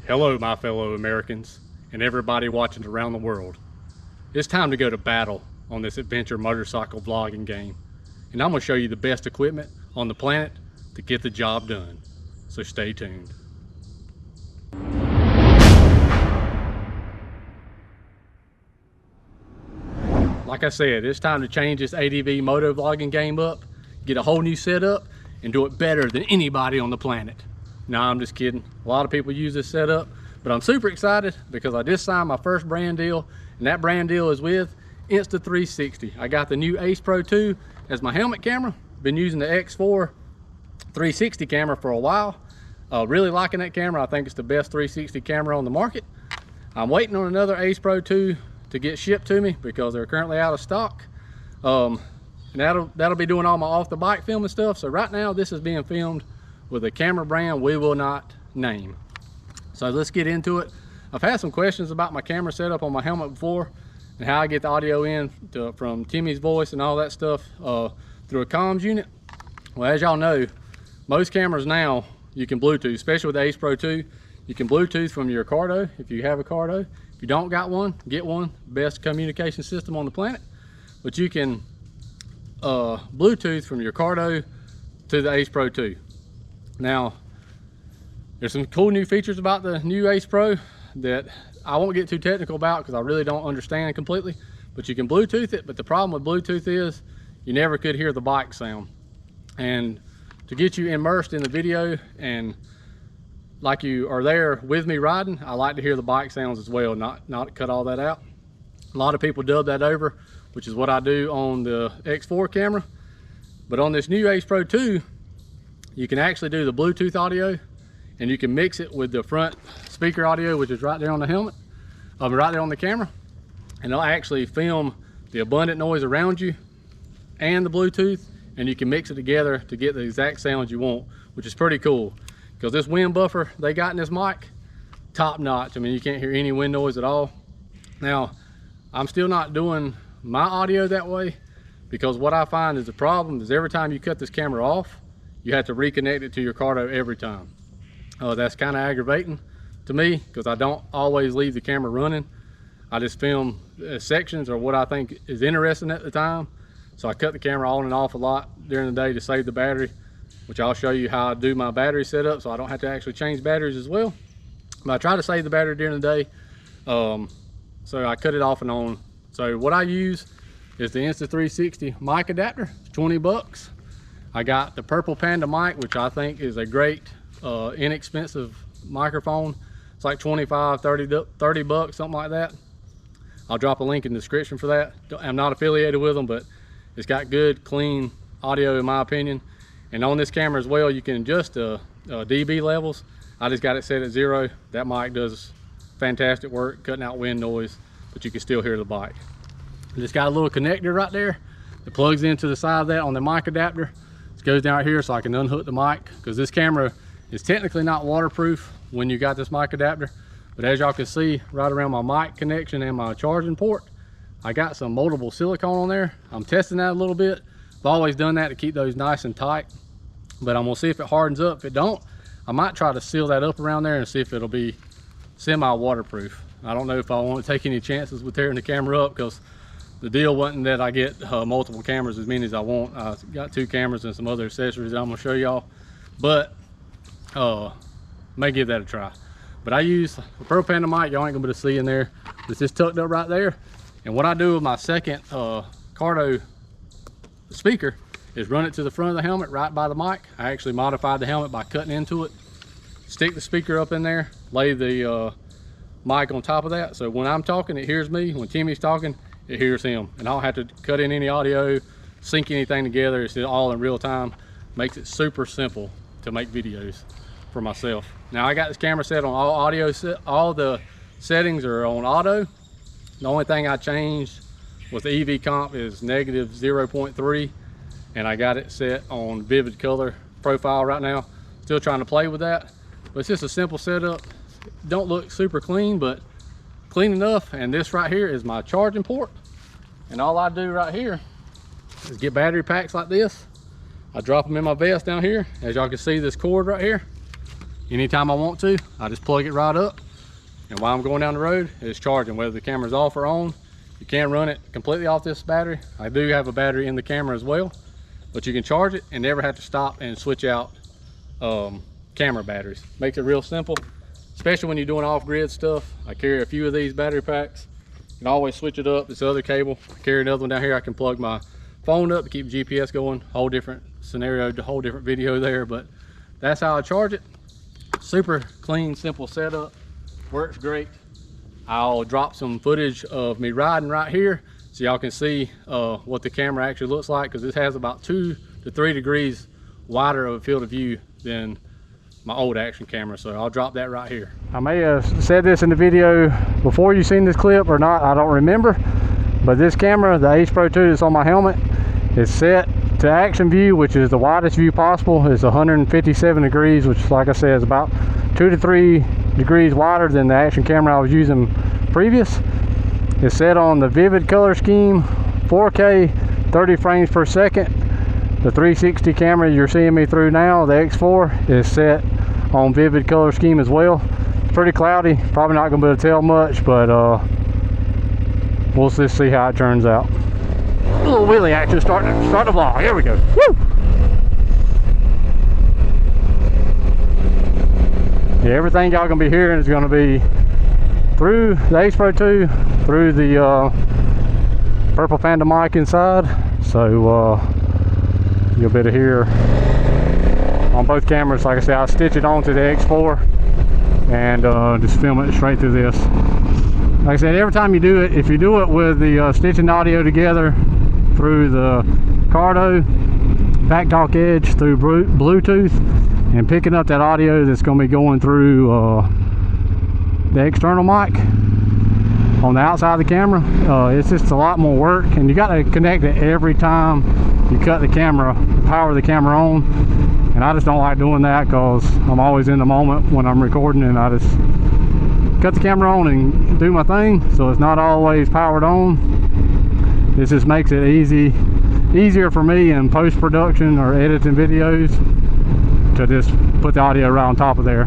Hello, my fellow Americans and everybody watching around the world. It's time to go to battle on this adventure motorcycle vlogging game. And I'm going to show you the best equipment on the planet to get the job done. So stay tuned. Like I said, it's time to change this ADV motovlogging game up, get a whole new setup, and do it better than anybody on the planet. No, I'm just kidding. A lot of people use this setup, but I'm super excited because I just signed my first brand deal, and that brand deal is with Insta360. I got the new Ace Pro 2 as my helmet camera. Been using the X4 360 camera for a while. Really liking that camera. I think it's the best 360 camera on the market. I'm waiting on another Ace Pro 2 to get shipped to me because they're currently out of stock. And that'll be doing all my off the bike film and stuff. So right now this is being filmed with a camera brand we will not name. So let's get into it. I've had some questions about my camera setup on my helmet before and how I get the audio in from Timmy's voice and all that stuff through a comms unit. Well, as y'all know, most cameras now you can Bluetooth, especially with the Ace Pro 2. You can Bluetooth from your Cardo if you have a Cardo. If you don't got one, get one. Best communication system on the planet. But you can Bluetooth from your Cardo to the Ace Pro 2. Now, there's some cool new features about the new Ace Pro that I won't get too technical about because I really don't understand completely, but you can Bluetooth it. But the problem with Bluetooth is you never could hear the bike sound. And to get you immersed in the video and like you are there with me riding, I like to hear the bike sounds as well, not cut all that out. A lot of people dub that over, which is what I do on the X4 camera. But on this new Ace Pro 2, you can actually do the Bluetooth audio and you can mix it with the front speaker audio, which is right there on the helmet, right there on the camera. And it'll actually film the abundant noise around you and the Bluetooth, and you can mix it together to get the exact sounds you want, which is pretty cool. Because this wind buffer they got in this mic, top notch. I mean, you can't hear any wind noise at all. Now, I'm still not doing my audio that way because what I find is the problem is every time you cut this camera off, you have to reconnect it to your Cardo every time. That's kind of aggravating to me because I don't always leave the camera running. I just film sections or what I think is interesting at the time. So I cut the camera on and off a lot during the day to save the battery, which I'll show you how I do my battery setup so I don't have to actually change batteries as well. But I try to save the battery during the day. So I cut it off and on. So what I use is the Insta360 mic adapter, 20 bucks. I got the purple Panda Mic, which I think is a great inexpensive microphone. It's like 25, 30 bucks, something like that. I'll drop a link in the description for that. I'm not affiliated with them, but it's got good, clean audio in my opinion. And on this camera as well, you can adjust dB levels. I just got it set at 0. That mic does fantastic work, cutting out wind noise, but you can still hear the bike. It's got a little connector right there that plugs into the side of that on the mic adapter. It goes down here so I can unhook the mic because this camera is technically not waterproof when you got this mic adapter. But as y'all can see right around my mic connection and my charging port, I got some moldable silicone on there. I'm testing that a little bit. I've always done that to keep those nice and tight, but I'm gonna see if it hardens up. If it don't, I might try to seal that up around there and see if it'll be semi-waterproof. I don't know if I want to take any chances with tearing the camera up because the deal wasn't that I get multiple cameras, as many as I want. I got 2 cameras and some other accessories that I'm gonna show y'all, but may give that a try. But I use a Pro Panda mic. Y'all ain't gonna be able to see in there. It's just tucked up right there. And what I do with my second Cardo speaker is run it to the front of the helmet right by the mic. I actually modified the helmet by cutting into it, stick the speaker up in there, lay the mic on top of that. So when I'm talking, it hears me. When Timmy's talking, it hears him. And I don't have to cut in any audio, sync anything together. It's all in real time. Makes it super simple to make videos for myself. Now I got this camera set on all audio, all the settings are on auto. The only thing I changed with the EV comp is negative 0.3, and I got it set on vivid color profile right now. Still trying to play with that, but it's just a simple setup. Don't look super clean, but clean enough. And this right here is my charging port, and all I do right here is get battery packs like this. I drop them in my vest down here. As y'all can see, this cord right here, anytime I want to. I just plug it right up, and while I'm going down the road, it's charging, whether the camera's off or on. You can run it completely off this battery. I do have a battery in the camera as well, but you can charge it and never have to stop and switch out camera batteries. Makes it real simple, especially when you're doing off-grid stuff. I carry a few of these battery packs. You can always switch it up. This other cable, I carry another one down here. I can plug my phone up to keep GPS going. Whole different scenario, whole different video there, but that's how I charge it. Super clean, simple setup. Works great. I'll drop some footage of me riding right here so y'all can see what the camera actually looks like, because this has about 2 to 3 degrees wider of a field of view than my old action camera, so I'll drop that right here. I may have said this in the video before you seen this clip or not, I don't remember, but this camera, the Ace Pro 2 that's on my helmet, is set to action view, which is the widest view possible. It's 157 degrees, which, like I said, is about 2 to 3 degrees wider than the action camera I was using previous. It's set on the vivid color scheme, 4K, 30 frames per second. The 360 camera you're seeing me through now, the X4, is set on vivid color scheme as well. It's pretty cloudy, probably not gonna be able to tell much, but we'll just see how it turns out. A little wheelie action, start the vlog. Here we go. Woo! Yeah, everything y'all gonna be hearing is gonna be through the Ace Pro 2, through the purple Panda mic inside. So you'll be able to hear on both cameras. Like I said, I stitch it onto the X4 and just film it straight through this. Like I said, every time you do it, if you do it with the stitching audio together through the Cardo, Backtalk Edge, through Bluetooth, and picking up that audio that's going to be going through the external mic on the outside of the camera, it's just a lot more work, and you got to connect it every time you cut the camera, power the camera on. And I just don't like doing that because I'm always in the moment when I'm recording, and I just cut the camera on and do my thing, so it's not always powered on. This just makes it easier for me in post-production or editing videos to just put the audio right on top of there.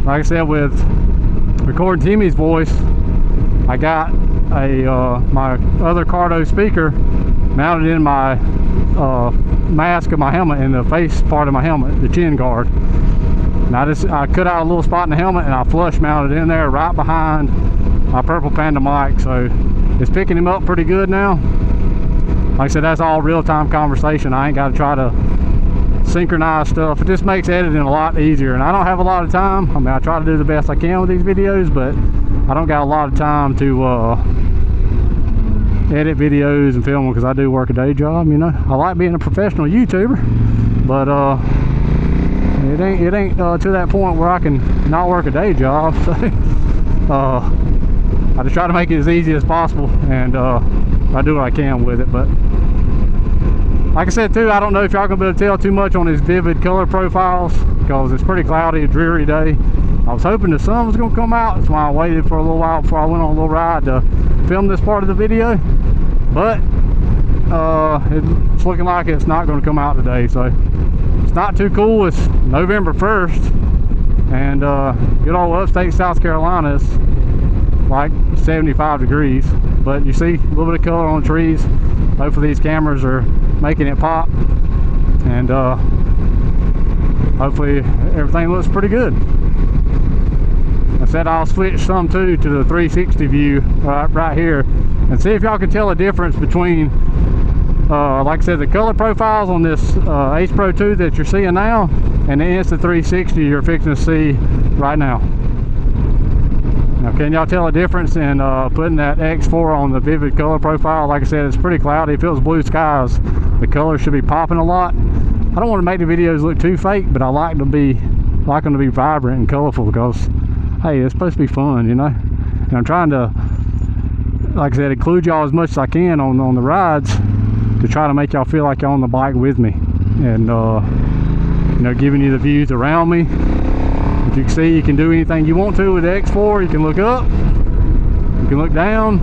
Like I said, with recording Timmy's voice, I got a my other Cardo speaker mounted in my mask of my helmet, in the face part of my helmet, the chin guard. And I cut out a little spot in the helmet and I flush mounted in there right behind my purple Panda mic, so it's picking him up pretty good now. Like I said, that's all real-time conversation. I ain't got to try to synchronize stuff. It just makes editing a lot easier, and I don't have a lot of time. I mean, I try to do the best I can with these videos, but I don't got a lot of time to edit videos and film them, because I do work a day job, you know. I like being a professional YouTuber, but it ain't to that point where I can not work a day job. So I just try to make it as easy as possible, and I do what I can with it. But like I said too, I don't know if y'all gonna be able to tell too much on these vivid color profiles, because it's pretty cloudy, a dreary day. I was hoping the sun was gonna come out. That's why I waited for a little while before I went on a little ride to film this part of the video. But it's looking like it's not gonna come out today, so it's not too cool. It's November 1st, and good old upstate South Carolina is like 75 degrees. But you see a little bit of color on the trees. Hopefully these cameras are making it pop, and hopefully everything looks pretty good. I said I'll switch some too to the 360 view right here, and see if y'all can tell a difference between like I said, the color profiles on this Ace Pro 2 that you're seeing now and the Insta360 you're fixing to see right now. Now, can y'all tell a difference in putting that X4 on the vivid color profile? Like I said, it's pretty cloudy. If it was blue skies, the color should be popping a lot. I don't want to make the videos look too fake, but I like them to be vibrant and colorful, because hey, it's supposed to be fun, you know. And I'm trying to, like I said, include y'all as much as I can on the rides, to try to make y'all feel like y'all on the bike with me, and you know, giving you the views around me. As you can see, you can do anything you want to with the X4. You can look up, you can look down,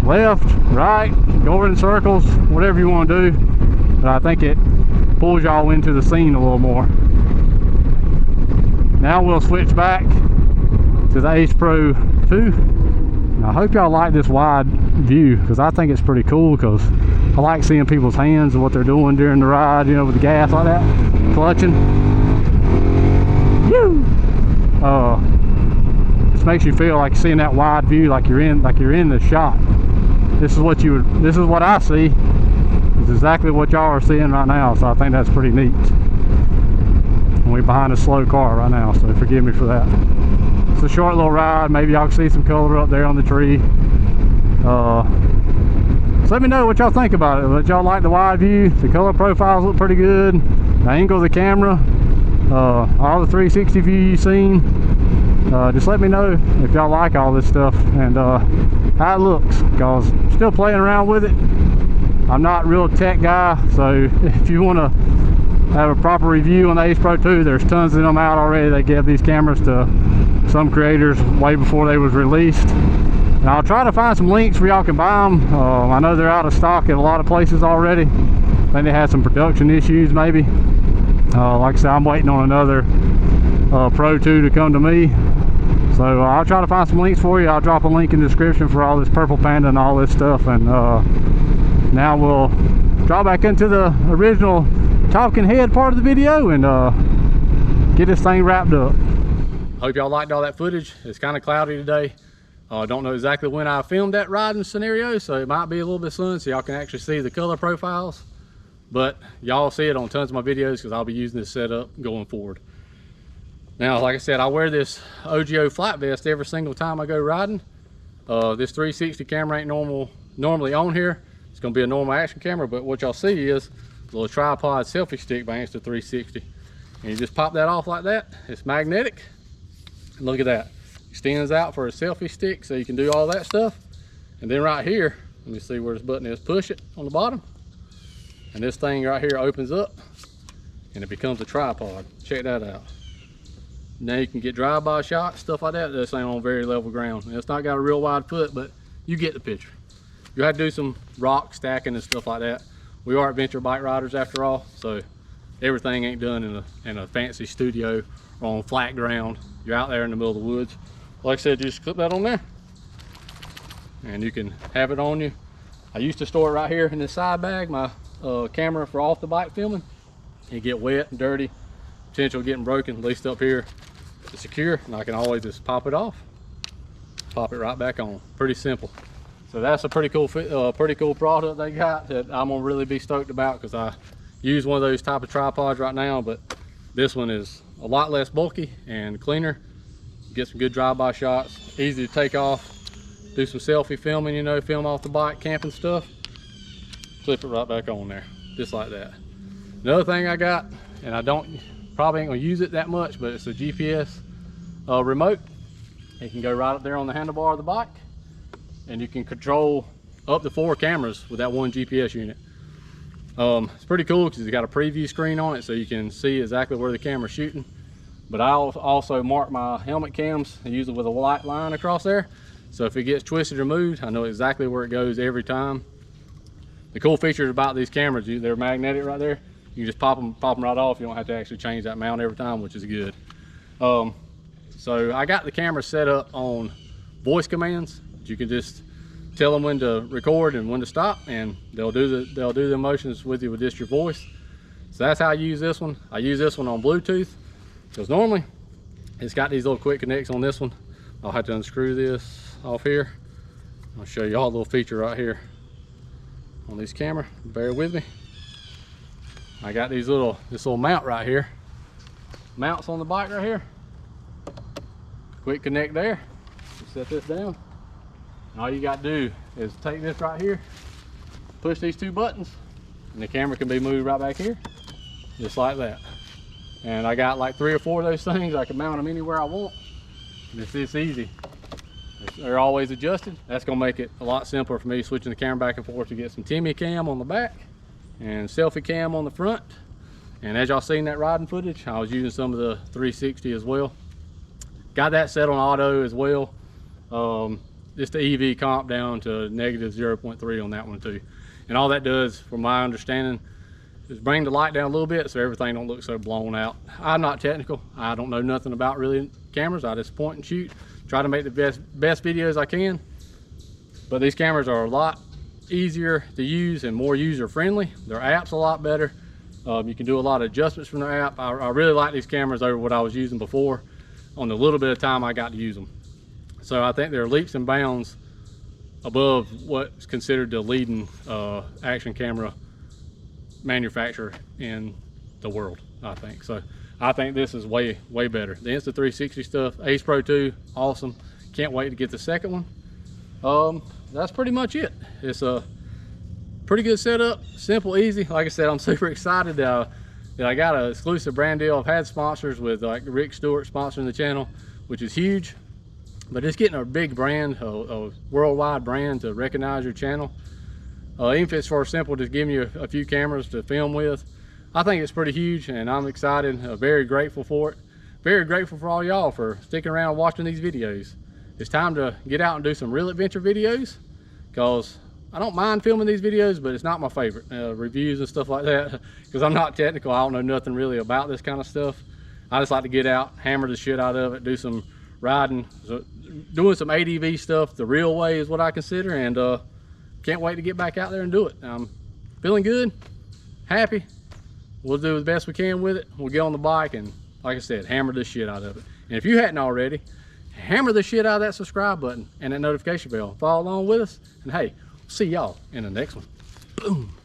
left, right, go in circles, whatever you want to do. But I think it pulls y'all into the scene a little more. Now we'll switch back to the Ace Pro 2. I hope y'all like this wide view, because I think it's pretty cool, because I like seeing people's hands and what they're doing during the ride, you know, with the gas like that, clutching. Woo! This makes you feel like seeing that wide view, like you're in the shot. This is what I see. It's exactly what y'all are seeing right now, so I think that's pretty neat. And we're behind a slow car right now, so forgive me for that. It's a short little ride. Maybe y'all can see some color up there on the tree. So let me know what y'all think about it. But y'all like the wide view? The color profiles look pretty good. The angle of the camera, all the 360 view you've seen. Just let me know if y'all like all this stuff and how it looks, because I'm still playing around with it. I'm not a real tech guy, so if you want to have a proper review on the Ace Pro 2, there's tons of them out already. They gave these cameras to some creators way before they was released, and I'll try to find some links where y'all can buy them. I know they're out of stock at a lot of places already. I think they had some production issues maybe. Like I said, I'm waiting on another Pro 2 to come to me, so I'll try to find some links for you. I'll drop a link in the description for all this Purple Panda and all this stuff. And now we'll drop back into the original talking head part of the video and get this thing wrapped up. Hope y'all liked all that footage. It's kind of cloudy today. I don't know exactly when I filmed that riding scenario, so it might be a little bit sun so y'all can actually see the color profiles, but y'all see it on tons of my videos because I'll be using this setup going forward. Now, like I said, I wear this OGIO flight vest every single time I go riding. This 360 camera ain't normally on here. It's going to be a normal action camera, but what y'all see is a little tripod selfie stick by Insta360, and you just pop that off like that. It's magnetic. And look at that, extends out for a selfie stick, so you can do all that stuff. And then right here, let me see where this button is. Push it on the bottom, and this thing right here opens up, and it becomes a tripod. Check that out. Now you can get drive-by shots, stuff like that. This ain't on very level ground. And it's not got a real wide foot, but you get the picture. You have to do some rock stacking and stuff like that. We are adventure bike riders after all, so everything ain't done in a fancy studio or on flat ground. You're out there in the middle of the woods. Like I said, just clip that on there and you can have it on you. I used to store it right here in this side bag, my camera for off the bike filming. You get wet and dirty, potential of getting broken. At least up here it's secure, and I can always just pop it off, pop it right back on. Pretty simple. So that's a pretty cool product they got that I'm gonna really be stoked about, because I use one of those type of tripods right now, but this one is a lot less bulky and cleaner. Get some good drive-by shots, easy to take off, do some selfie filming, you know, film off the bike, camping stuff. Flip it right back on there, just like that. Another thing I got, and I probably ain't gonna use it that much, but it's a GPS remote. It can go right up there on the handlebar of the bike, and you can control up to 4 cameras with that one GPS unit. It's pretty cool because it's got a preview screen on it, so you can see exactly where the camera's shooting. But I also mark my helmet cams and use it with a white line across there, so if it gets twisted or moved, I know exactly where it goes every time. The cool features about these cameras, they're magnetic right there. You can just pop them right off. You don't have to actually change that mount every time, which is good. So I got the camera set up on voice commands. You can just tell them when to record and when to stop, and they'll do the motions with you with just your voice. So that's how I use this one. I use this one on Bluetooth, because normally it's got these little quick connects on this one. I'll have to unscrew this off here. I'll show you all a little feature right here on this camera. Bear with me. I got this little mount right here. Mounts on the bike right here. Quick connect there. You set this down. And all you got to do is take this right here, push these 2 buttons, and the camera can be moved right back here, just like that. And I got like 3 or 4 of those things. I can mount them anywhere I want. It's this easy. They're always adjusted. That's gonna make it a lot simpler for me switching the camera back and forth to get some Timmy cam on the back and selfie cam on the front. And as y'all seen that riding footage, I was using some of the 360 as well. Got that set on auto as well. Just the EV comp down to -0.3 on that one too. And all that does, from my understanding, is bring the light down a little bit so everything don't look so blown out. I'm not technical. I don't know nothing about really cameras. I just point and shoot, try to make the best videos I can. But these cameras are a lot easier to use and more user friendly. Their app's a lot better. You can do a lot of adjustments from their app. I really like these cameras over what I was using before on the little bit of time I got to use them. So I think they're leaps and bounds above what's considered the leading action camera manufacturer in the world, I think. So I think this is way better. The Insta360 stuff, Ace Pro 2, awesome. Can't wait to get the second one. That's pretty much it. It's a pretty good setup, simple, easy. Like I said, I'm super excited that I got an exclusive brand deal. I've had sponsors with like Rick Stewart sponsoring the channel, which is huge. But just getting a big brand, a worldwide brand to recognize your channel, even if it's for simple, just giving you a few cameras to film with, I think it's pretty huge, and I'm excited, very grateful for it. Very grateful for all y'all for sticking around watching these videos. It's time to get out and do some real adventure videos, because I don't mind filming these videos, but it's not my favorite. Reviews and stuff like that, because I'm not technical. I don't know nothing really about this kind of stuff. I just like to get out, hammer the shit out of it, do some riding, doing some ADV stuff the real way is what I consider, and can't wait to get back out there and do it. I'm feeling good, happy. We'll do the best we can with it. We'll get on the bike and, like I said, hammer the shit out of it. And if you hadn't already, hammer the shit out of that subscribe button and that notification bell. Follow along with us, and hey, see y'all in the next one. Boom.